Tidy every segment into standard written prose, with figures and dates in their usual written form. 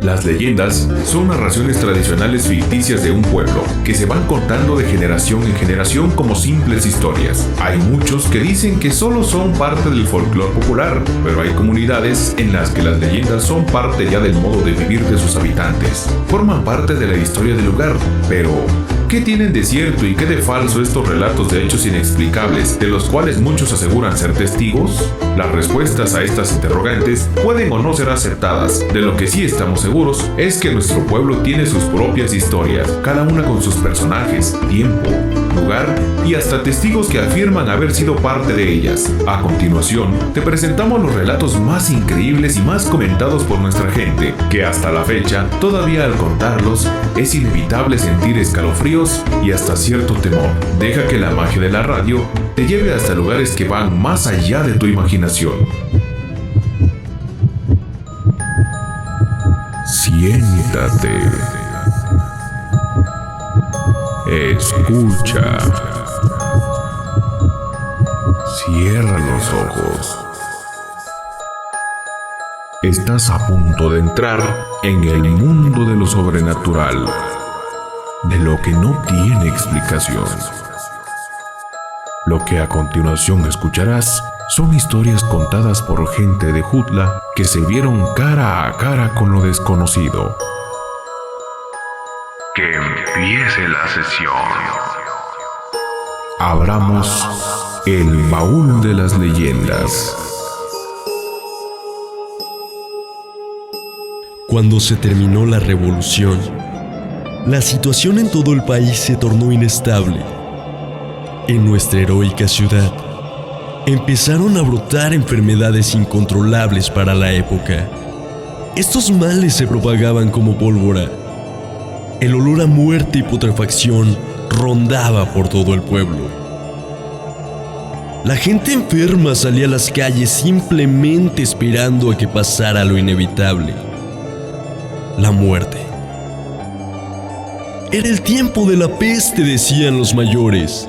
Las leyendas son narraciones tradicionales ficticias de un pueblo que se van contando de generación en generación como simples historias. Hay muchos que dicen que solo son parte del folclore popular, pero hay comunidades en las que las leyendas son parte ya del modo de vivir de sus habitantes. Forman parte de la historia del lugar, pero ¿qué tienen de cierto y qué de falso estos relatos de hechos inexplicables, de los cuales muchos aseguran ser testigos? Las respuestas a estas interrogantes pueden o no ser aceptadas. De lo que sí estamos seguros es que nuestro pueblo tiene sus propias historias, cada una con sus personajes, tiempo, lugar y hasta testigos que afirman haber sido parte de ellas. A continuación, te presentamos los relatos más increíbles y más comentados por nuestra gente, que hasta la fecha, todavía al contarlos, es inevitable sentir escalofríos y hasta cierto temor. Deja que la magia de la radio te lleve hasta lugares que van más allá de tu imaginación. Siéntate. Escucha. Cierra los ojos. Estás a punto de entrar en el mundo de lo sobrenatural, de lo que no tiene explicación. Lo que a continuación escucharás son historias contadas por gente de Jutla que se vieron cara a cara con lo desconocido. Que empiece la sesión. Abramos el baúl de las leyendas. Cuando se terminó la revolución, la situación en todo el país se tornó inestable. En nuestra heroica ciudad, empezaron a brotar enfermedades incontrolables para la época. Estos males se propagaban como pólvora. El olor a muerte y putrefacción rondaba por todo el pueblo. La gente enferma salía a las calles simplemente esperando a que pasara lo inevitable: la muerte. Era el tiempo de la peste, decían los mayores.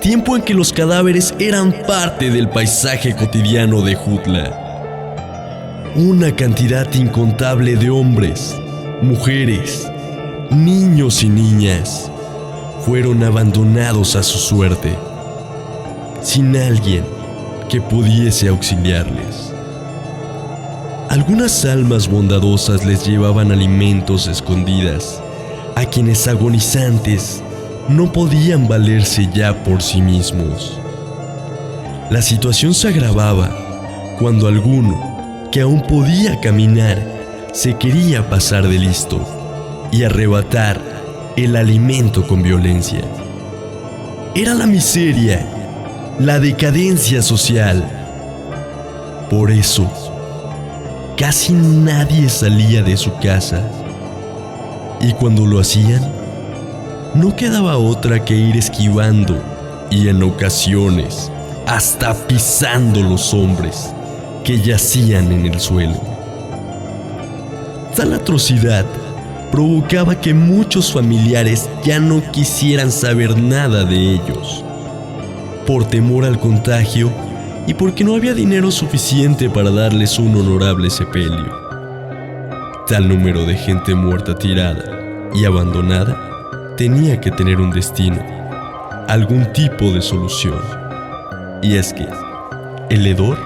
Tiempo en que los cadáveres eran parte del paisaje cotidiano de Jutla. Una cantidad incontable de hombres, mujeres, niños y niñas fueron abandonados a su suerte, sin alguien que pudiese auxiliarles. Algunas almas bondadosas les llevaban alimentos escondidas a quienes agonizantes no podían valerse ya por sí mismos. La situación se agravaba cuando alguno, que aún podía caminar, se quería pasar de listo y arrebatar el alimento con violencia. Era la miseria, la decadencia social. Por eso, casi nadie salía de su casa, y cuando lo hacían, no quedaba otra que ir esquivando y en ocasiones hasta pisando los hombres que yacían en el suelo. Tal atrocidad provocaba que muchos familiares ya no quisieran saber nada de ellos, por temor al contagio y porque no había dinero suficiente para darles un honorable sepelio. Tal número de gente muerta tirada y abandonada tenía que tener un destino, algún tipo de solución. Y es que el hedor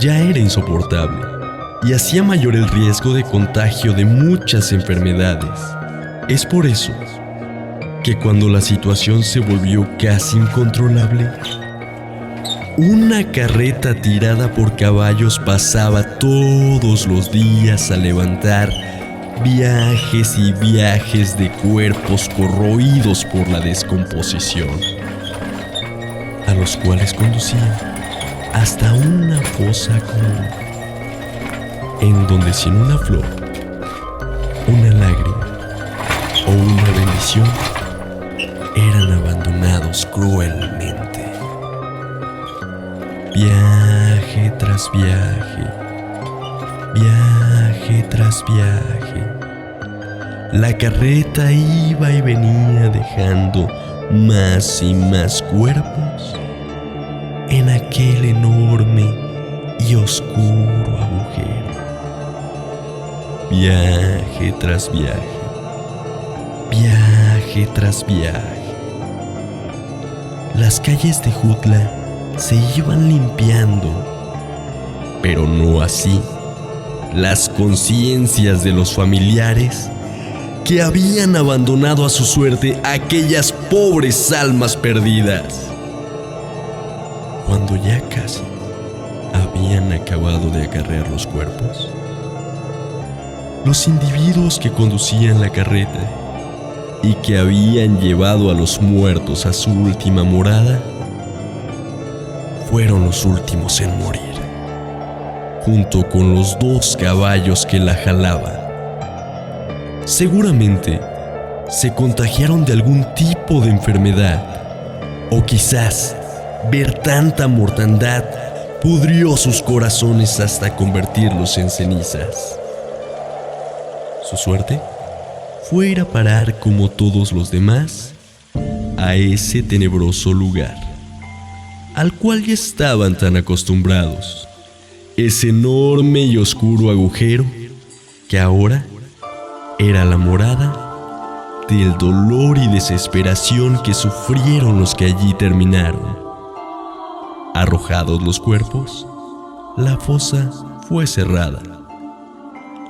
ya era insoportable y hacía mayor el riesgo de contagio de muchas enfermedades. Es por eso que cuando la situación se volvió casi incontrolable, una carreta tirada por caballos pasaba todos los días a levantar viajes y viajes de cuerpos corroídos por la descomposición, a los cuales conducían hasta una fosa común, en donde sin una flor, una lágrima o una bendición eran abandonados cruelmente. Viaje tras viaje, viaje tras viaje, la carreta iba y venía dejando más y más cuerpos en aquel enorme y oscuro agujero. Viaje tras viaje, viaje tras viaje. Las calles de Jutla se iban limpiando, pero no así las conciencias de los familiares que habían abandonado a su suerte a aquellas pobres almas perdidas. Cuando ya casi habían acabado de acarrear los cuerpos, los individuos que conducían la carreta y que habían llevado a los muertos a su última morada fueron los últimos en morir, junto con los 2 caballos que la jalaban. Seguramente se contagiaron de algún tipo de enfermedad, o quizás ver tanta mortandad pudrió sus corazones hasta convertirlos en cenizas. Su suerte fue ir a parar, como todos los demás, a ese tenebroso lugar, al cual ya estaban tan acostumbrados, ese enorme y oscuro agujero que ahora era la morada del dolor y desesperación que sufrieron los que allí terminaron. Arrojados los cuerpos, la fosa fue cerrada.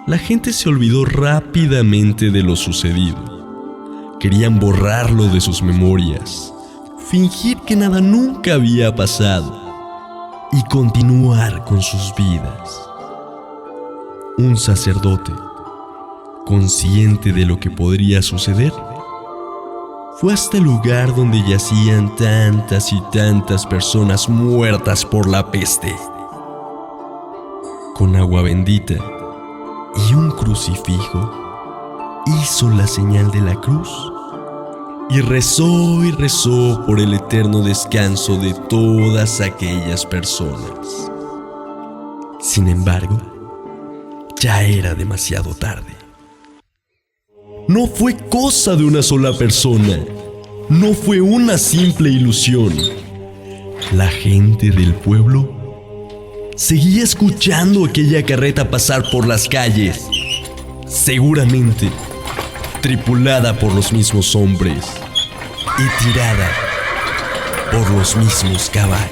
La gente se olvidó rápidamente de lo sucedido. Querían borrarlo de sus memorias, fingir que nada nunca había pasado y continuar con sus vidas. Un sacerdote, consciente de lo que podría suceder, fue hasta el lugar donde yacían tantas y tantas personas muertas por la peste. Con agua bendita y un crucifijo, hizo la señal de la cruz y rezó por el eterno descanso de todas aquellas personas. Sin embargo, ya era demasiado tarde. No fue cosa de una sola persona, no fue una simple ilusión. La gente del pueblo seguía escuchando aquella carreta pasar por las calles, seguramente tripulada por los mismos hombres y tirada por los mismos caballos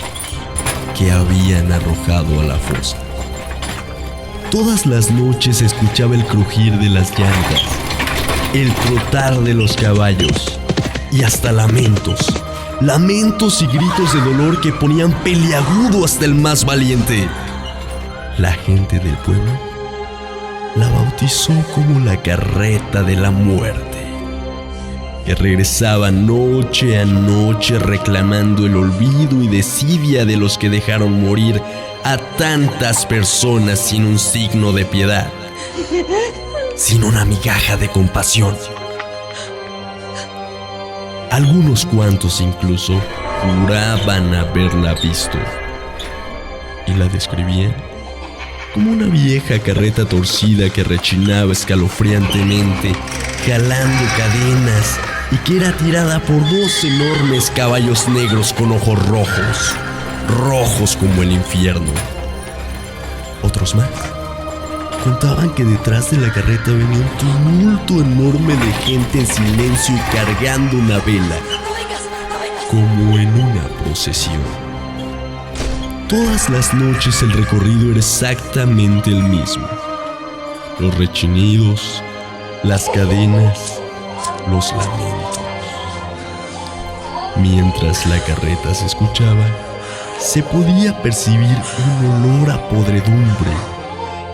que habían arrojado a la fosa. Todas las noches se escuchaba el crujir de las llantas, el trotar de los caballos y hasta lamentos y gritos de dolor que ponían peliagudo hasta el más valiente. La gente del pueblo la bautizó como la carreta de la muerte, que regresaba noche a noche reclamando el olvido y desidia de los que dejaron morir a tantas personas sin un signo de piedad, sin una migaja de compasión. Algunos cuantos incluso juraban haberla visto y la describían como una vieja carreta torcida que rechinaba escalofriantemente, jalando cadenas, y que era tirada por 2 enormes caballos negros con ojos rojos como el infierno. Otros más contaban que detrás de la carreta venía un tumulto enorme de gente en silencio y cargando una vela, como en una procesión. Todas las noches el recorrido era exactamente el mismo. Los rechinidos, las cadenas, los lamentos. Mientras la carreta se escuchaba, se podía percibir un olor a podredumbre.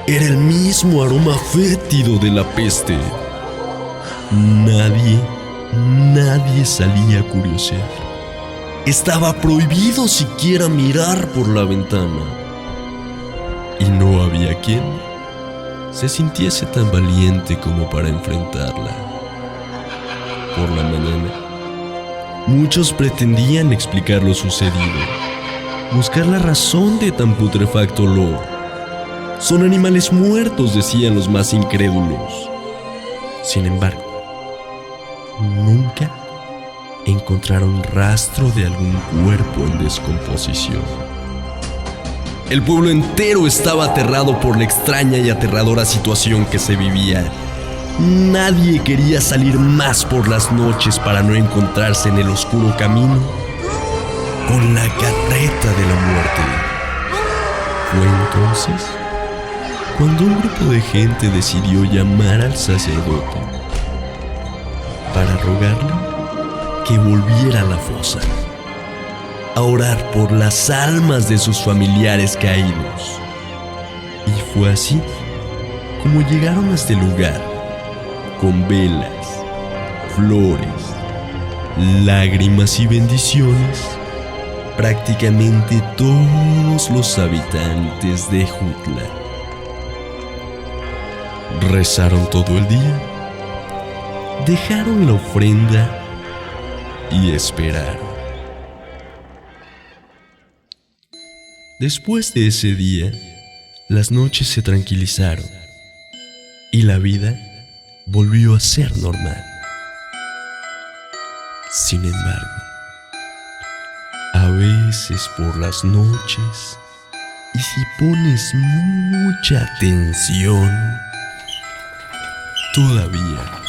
Era el mismo aroma fétido de la peste. Nadie salía a curiosear. Estaba prohibido siquiera mirar por la ventana. Y no había quien se sintiese tan valiente como para enfrentarla. Por la mañana, muchos pretendían explicar lo sucedido, buscar la razón de tan putrefacto olor. Son animales muertos, decían los más incrédulos. Sin embargo, nunca encontraron rastro de algún cuerpo en descomposición. El pueblo entero estaba aterrado por la extraña y aterradora situación que se vivía. Nadie quería salir más por las noches para no encontrarse en el oscuro camino con la carreta de la muerte. Fue entonces cuando un grupo de gente decidió llamar al sacerdote para rogarle que volviera a la fosa, a orar por las almas de sus familiares caídos. Y fue así como llegaron a este lugar, con velas, flores, lágrimas y bendiciones, prácticamente todos los habitantes de Jutla. Rezaron todo el día, dejaron la ofrenda y esperaron. Después de ese día, las noches se tranquilizaron y la vida volvió a ser normal. Sin embargo, a veces por las noches, y si pones mucha atención, todavía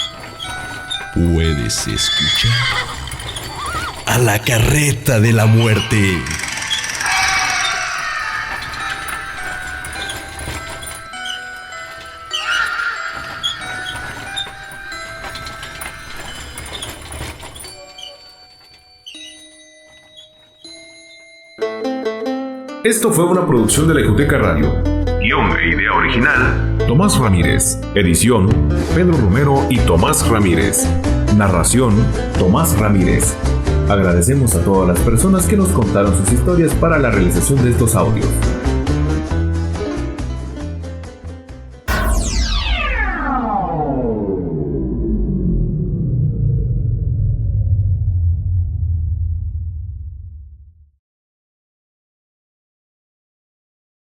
puedes escuchar a la carreta de la muerte. Esto fue una producción de la Ecoteca Radio. Guión e idea original, Tomás Ramírez. Edición, Pedro Romero y Tomás Ramírez. Narración, Tomás Ramírez. Agradecemos a todas las personas que nos contaron sus historias para la realización de estos audios.